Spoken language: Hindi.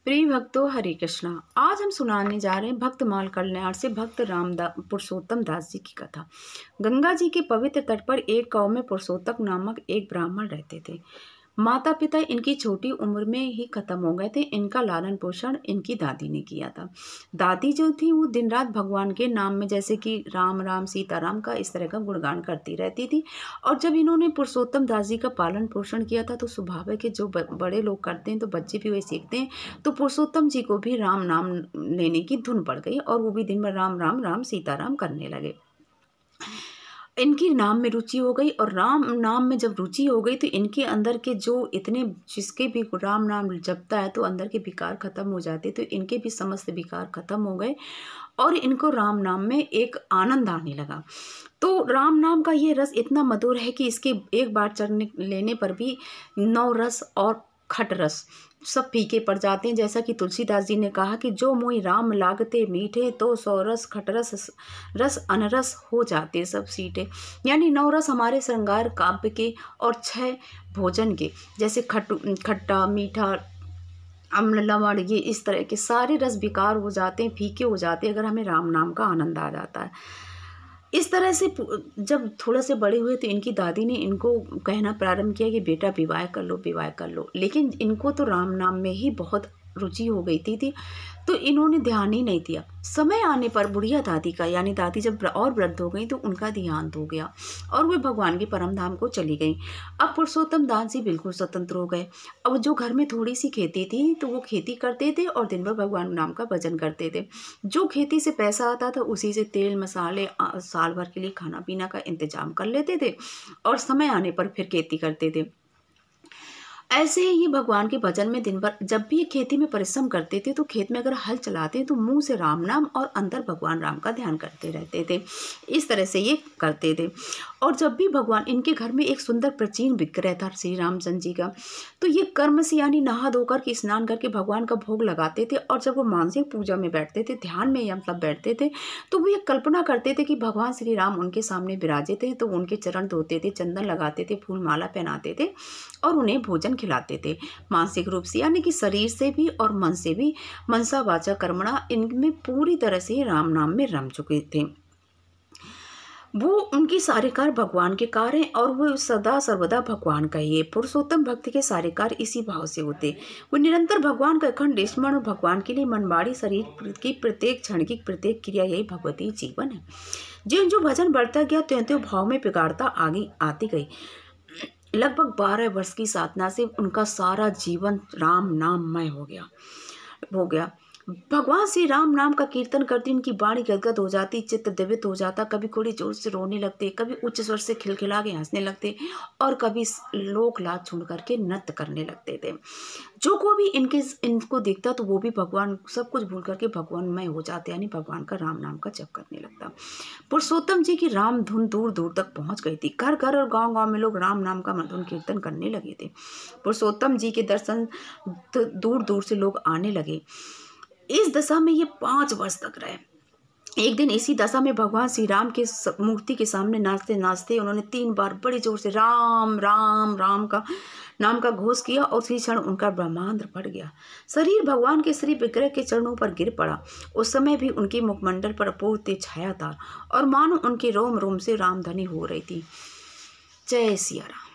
प्रिय भक्तों, हरे कृष्णा। आज हम सुनाने जा रहे हैं भक्तमाल कल्याण से भक्त पुरुषोत्तम दास जी की कथा। गंगा जी के पवित्र तट पर एक गांव में पुरुषोत्तम नामक एक ब्राह्मण रहते थे। माता पिता इनकी छोटी उम्र में ही खत्म हो गए थे। इनका लालन पोषण इनकी दादी ने किया था। दादी जो थी वो दिन रात भगवान के नाम में, जैसे कि राम राम सीताराम का, इस तरह का गुणगान करती रहती थी। और जब इन्होंने पुरुषोत्तम दास जी का पालन पोषण किया था तो स्वाभाविक है, जो बड़े लोग करते हैं तो बच्चे भी वही सीखते हैं। तो पुरुषोत्तम जी को भी राम नाम लेने की धुन पड़ गई और वो भी दिन भर राम राम राम सीताराम करने लगे। इनकी नाम में रुचि हो गई और राम नाम में जब रुचि हो गई तो इनके अंदर के जो इतने, जिसके भी राम नाम जपता है तो अंदर के विकार खत्म हो जाते, तो इनके भी समस्त विकार खत्म हो गए और इनको राम नाम में एक आनंद आने लगा। तो राम नाम का ये रस इतना मधुर है कि इसके एक बार चढ़ने लेने पर भी 9 रस और खट रस सब फीके पड़ जाते हैं। जैसा कि तुलसीदास जी ने कहा कि जो मोहि राम लागते मीठे, तो 100 रस खटरस रस अनरस हो जाते सब सीटे। यानी 9 रस हमारे श्रृंगार काव्य के और 6 भोजन के, जैसे खट्टा मीठा अम्ल लवण, ये इस तरह के सारे रस विकार हो जाते हैं, फीके हो जाते हैं अगर हमें राम नाम का आनंद आ जाता है। इस तरह से जब थोड़ा से बड़े हुए तो इनकी दादी ने इनको कहना प्रारंभ किया कि बेटा विवाह कर लो, विवाह कर लो। लेकिन इनको तो राम नाम में ही बहुत रुचि हो गई थी तो इन्होंने ध्यान ही नहीं दिया। समय आने पर बुढ़िया दादी का, यानी दादी जब और वृद्ध हो गई तो उनका देहांत हो गया और वे भगवान के परम धाम को चली गई। अब पुरुषोत्तम दास जी बिल्कुल स्वतंत्र हो गए। अब जो घर में थोड़ी सी खेती थी तो वो खेती करते थे और दिन भर भगवान नाम का भजन करते थे। जो खेती से पैसा आता था उसी से तेल मसाले साल भर के लिए खाना पीना का इंतजाम कर लेते थे और समय आने पर फिर खेती करते थे। ऐसे ही भगवान के भजन में दिन भर, जब भी ये खेती में परिश्रम करते थे तो खेत में अगर हल चलाते हैं तो मुंह से राम नाम और अंदर भगवान राम का ध्यान करते रहते थे। इस तरह से ये करते थे। और जब भी भगवान, इनके घर में एक सुंदर प्राचीन विग्रह था श्री रामचंद्र जी का, तो ये कर्म से यानी नहा धोकर के स्नान करके भगवान का भोग लगाते थे। और जब वो मानसिक पूजा में बैठते थे, ध्यान में या मतलब बैठते थे, तो वो ये कल्पना करते थे कि भगवान श्री राम उनके सामने विराजे थे, तो उनके चरण धोते थे, चंदन लगाते थे, फूल माला पहनाते थे और उन्हें भोजन खिलाते थे। मानसिक रूप से यानी कि शरीर से भी और मन से भी, मनसा वाचा कर्मणा, इनमें पूरी तरह से राम नाम में रम चुके थे। वो उनकी सारे कार्य भगवान के कार्य हैं और वो सदा सर्वदा भगवान का ही है। पुरुषोत्तम भक्त के सारे कार्य इसी भाव से होते। वो निरंतर भगवान का अखंड स्मरण और भगवान के लिए मनमाड़ी शरीर की प्रत्येक क्षण की प्रत्येक क्रिया, यही भगवती जीवन है। जो जो भजन बढ़ता गया त्यों त्यों भाव में बिगाड़ता आगे आती गई। लगभग 12 वर्ष की साधना से उनका सारा जीवन राम नाममय हो गया। भगवान श्री राम नाम का कीर्तन करती उनकी वाणी गदगद हो जाती, चित्त दिव्य हो जाता। कभी थोड़ी जोर से रोने लगते, कभी उच्च स्वर से खिलखिला के हंसने लगते और कभी लोक लाज छोड़ करके नृत्य करने लगते थे। जो को भी इनको देखता तो वो भी भगवान, सब कुछ भूल करके भगवानमय हो जाते, यानी भगवान का राम नाम का जप करने लगता। पुरुषोत्तम जी की राम धुन दूर दूर तक पहुंच गई थी। घर घर और गांव गांव में लोग राम नाम का मधुर कीर्तन करने लगे थे। पुरुषोत्तम जी के दर्शन दूर दूर से लोग आने लगे। इस दशा में ये 5 वर्ष तक रहे। एक दिन इसी दशा में भगवान श्री राम के मूर्ति के सामने नाचते नाचते उन्होंने 3 बार बड़ी जोर से राम राम राम का नाम का घोष किया और उसी क्षण उनका ब्रह्मांड फट गया। शरीर भगवान के श्री विग्रह के चरणों पर गिर पड़ा। उस समय भी उनके मुखमंडल पर अपूर्व तेज छाया था और मानो उनके रोम रोम से रामधनी हो रही थी। जय सिया राम।